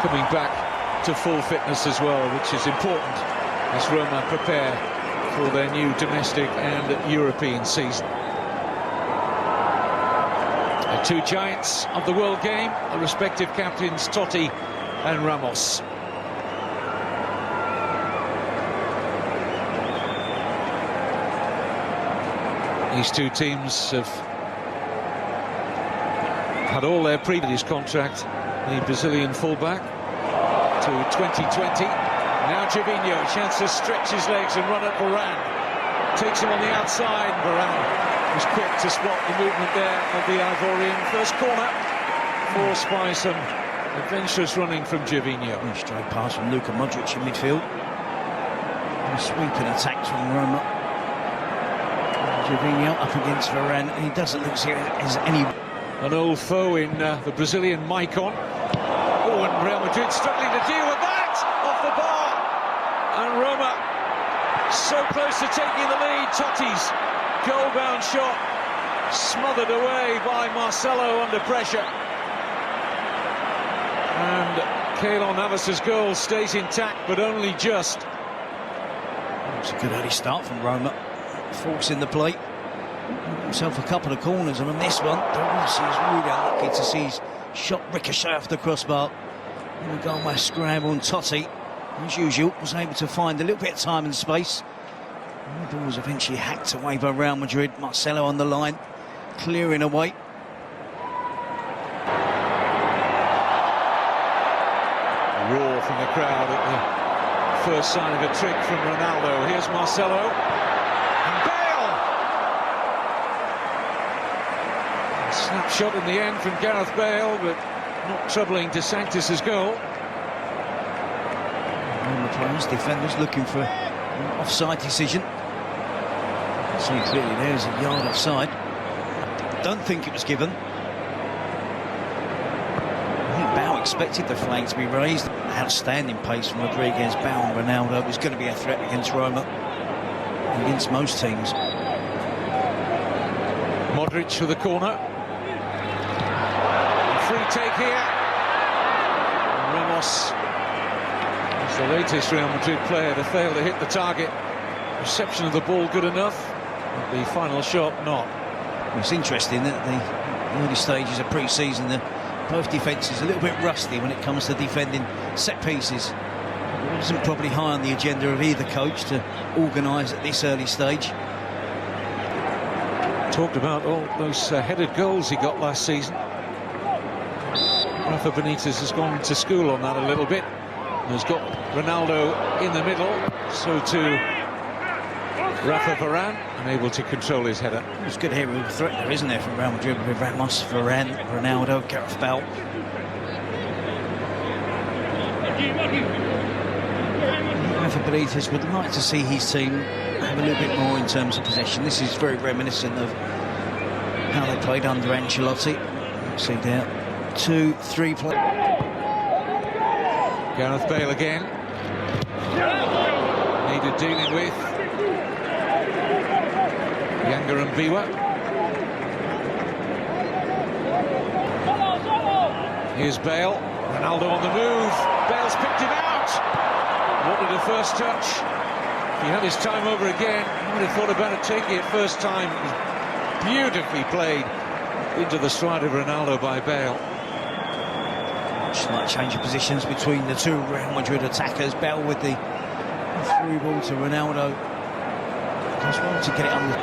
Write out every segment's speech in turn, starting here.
coming back to full fitness as well, which is important as Roma prepare for their new domestic and European season. The two giants of the world game, the respective captains Totti and Ramos. These two teams have had all their previous contract, the Brazilian fullback, to 2020. Now Gervinho, chance to stretch his legs and run at Varane. Takes him on the outside. Varane was quick to spot the movement there of the Ivorian. First corner, forced by some adventurous running from Gervinho. Straight pass from Luka Modric in midfield. And sweeping attacks from Roma. Gervinho up against Varane, and he doesn't look as any... An old foe in the Brazilian Maicon. Oh, and Real Madrid struggling to deal with that! Off the bar! And Roma so close to taking the lead. Totti's goal-bound shot smothered away by Marcelo under pressure. And Keylor Navas's goal stays intact, but only just. It's a good early start from Roma. Forcing the plate. Himself a couple of corners, and on this one, Dorothy is really unlucky to see his shot ricochet off the crossbar. And the goal by scramble, and Totti, as usual, was able to find a little bit of time and space. And the ball was eventually hacked away by Real Madrid. Marcelo on the line, clearing away. Roar from the crowd at the first sign of a trick from Ronaldo. Here's Marcelo. And Bale! A snapshot in the end from Gareth Bale, but not troubling De Sanctis' goal. And the players, defenders looking for an offside decision. See clearly there's a yard offside. Don't think it was given. I think Bale expected the flag to be raised. Outstanding pace from Rodriguez. Bale and Ronaldo was going to be a threat against Roma, against most teams. Modric for the corner. Free take here. And Ramos is the latest Real Madrid player to fail to hit the target. Reception of the ball good enough. The final shot not. It's interesting that the early stages of pre-season, both defences a little bit rusty when it comes to defending set pieces. It wasn't probably high on the agenda of either coach to organise at this early stage. Talked about all those headed goals he got last season. Rafa Benitez has gone to school on that a little bit. And has got Ronaldo in the middle, so too Rafa Varane, unable to control his header. It's good here with a threat there, isn't there, from Real Madrid with Ramos, Varane, Ronaldo, Gareth Bale. Rafa Benitez would like to see his team have a little bit more in terms of possession. This is very reminiscent of how they played under Ancelotti. You see there, 2-3 play. Gareth Bale again. Needed dealing with. Younger and Biwa. Here's Bale. Ronaldo on the move. Bale's picked him out. Wanted a first touch. If he had his time over again, he would have thought about it taking it first time. It was beautifully played into the stride of Ronaldo by Bale. Slight change of positions between the two Real Madrid attackers. Bale with the through ball to Ronaldo. Just wanted to get it under.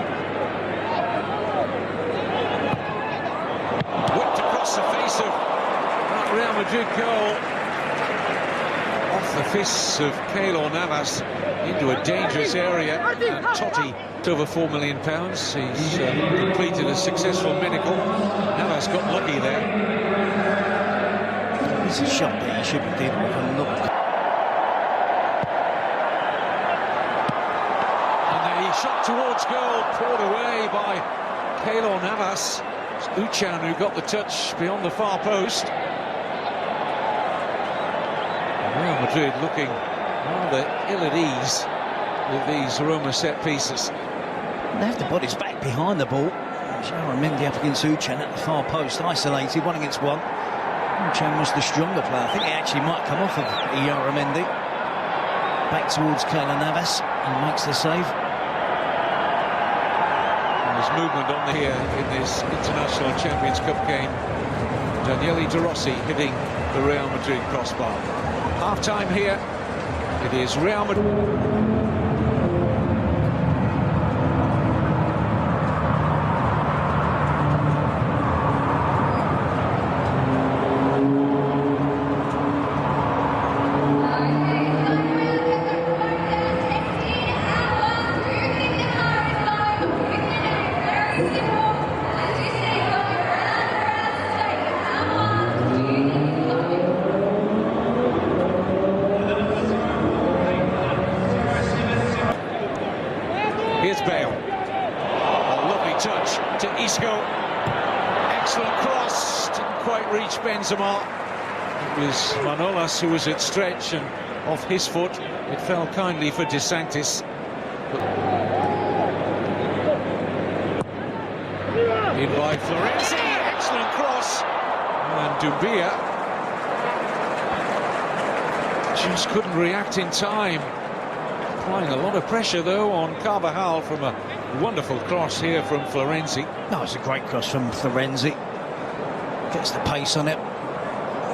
Whipped across the face of that Real Madrid goal. Off the fists of Keylor Navas into a dangerous area. And Totti, over £4 million. He's completed a successful medical. Navas got lucky there. It's a shot that he should be dealing with a lot. And the shot towards goal, poured away by Keylor Navas. It's Uchan who got the touch beyond the far post. Real Madrid looking rather ill at ease with these Roma set pieces. They have the bodies back behind the ball. Mendy up against Uchan at the far post, isolated, 1 against 1. Chen was the stronger player. I think he actually might come off of Iyaramendi. Back towards Keylor Navas and makes the save. There's movement on here in this International Champions Cup game. Daniele De Rossi hitting the Real Madrid crossbar. Half-time here. It is Real Madrid. Here's Bale. A lovely touch to Isco. Excellent cross. Didn't quite reach Benzema. It was Manolas who was at stretch, and off his foot it fell kindly for De Sanctis. In by Florenzi. Excellent cross. And Dumbia just couldn't react in time. Applying a lot of pressure, though, on Carvajal from a wonderful cross here from Florenzi. No, it's a great cross from Florenzi. Gets the pace on it.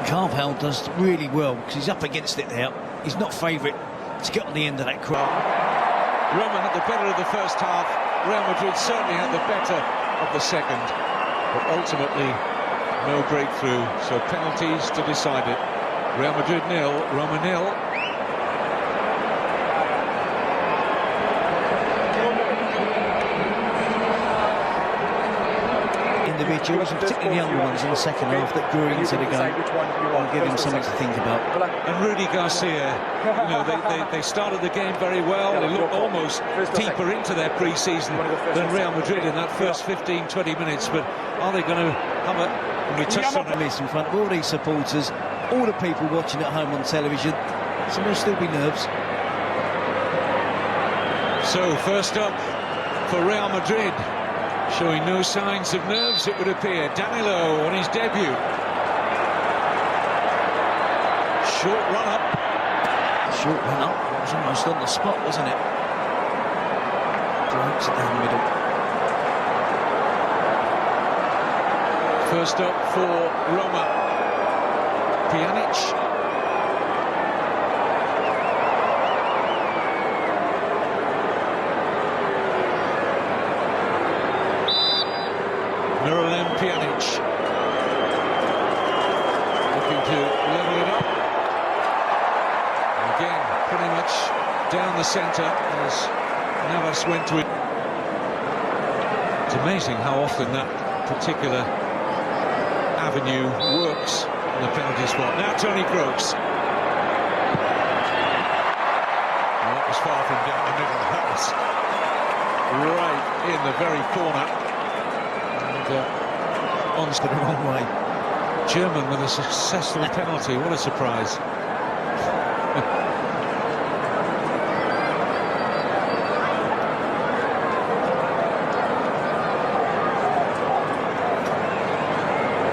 Carvajal does really well because he's up against it there. He's not favourite to get on the end of that cross. Roma had the better of the first half. Real Madrid certainly had the better of the second. But ultimately, no breakthrough. So penalties to decide it. Real Madrid 0, Roma 0. Individuals, and particularly the younger ones in the second half, that grew into the game and give him something to think about. And Rudy Garcia, you know, they started the game very well. They looked almost deeper into their pre-season than Real Madrid in that first 15-20 minutes. But are they going to have a... And we touched on it in front of all these supporters, all the people watching at home on television, so there'll still be nerves. So first up for Real Madrid, showing no signs of nerves, it would appear. Danilo on his debut. Short run up. Short run up. It was almost on the spot, wasn't it? Drives it down the middle. First up for Roma, Pjanic. Pjanic looking to level it up. And again, pretty much down the centre as Navas went to it. It's amazing how often that particular avenue works in the penalty spot. Now Toni Kroos. Well, that was far from down the middle. That was right in the very corner. And, on the wrong way. German with a successful penalty. What a surprise.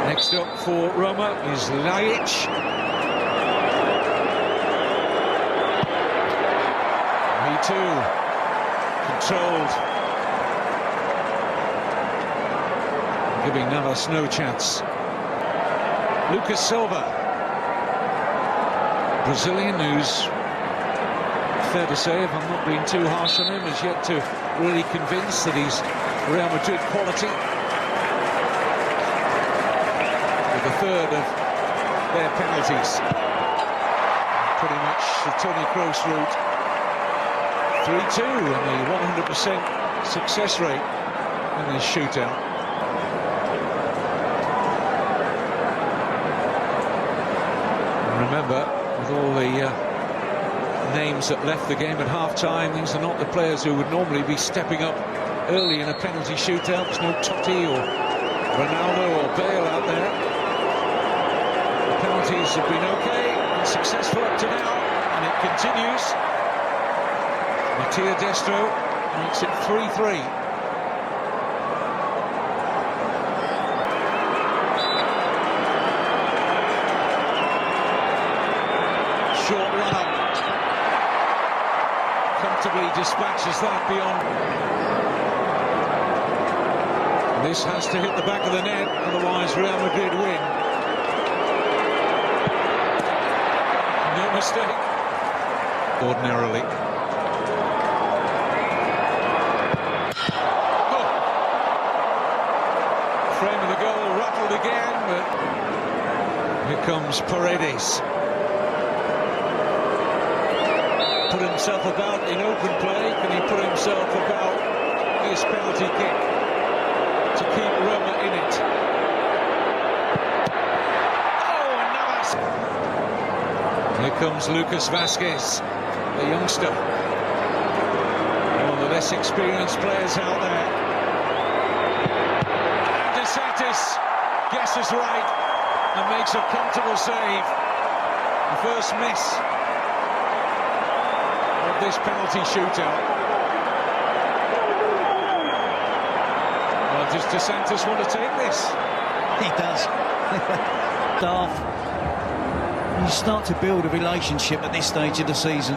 Next up for Roma is Ljajic. He too controlled, giving Navas no chance. Lucas Silva, Brazilian, who's, fair to say, if I'm not being too harsh on him, has yet to really convince that he's Real Madrid quality. With a third of their penalties. Pretty much the Toni Kroos route. 3-2 and the 100% success rate in this shootout. Remember, with all the names that left the game at half-time, these are not the players who would normally be stepping up early in a penalty shootout. There's no Totti or Ronaldo or Bale out there. The penalties have been okay and successful up to now, and it continues. Mattia Destro makes it 3-3. comfortably dispatches that beyond. This has to hit the back of the net, otherwise Real Madrid win. No mistake. Ordinarily. Oh. Frame of the goal rattled again, but here comes Paredes. Put himself about in open play. Can he put himself about this penalty kick to keep Roma in it? Oh, Navas! Here comes Lucas Vazquez, the youngster. One of the less experienced players out there. And DeSantis guesses right and makes a comfortable save. The first miss of this penalty shootout. Well, does DeSantis want to take this? He does. Staff, you start to build a relationship at this stage of the season.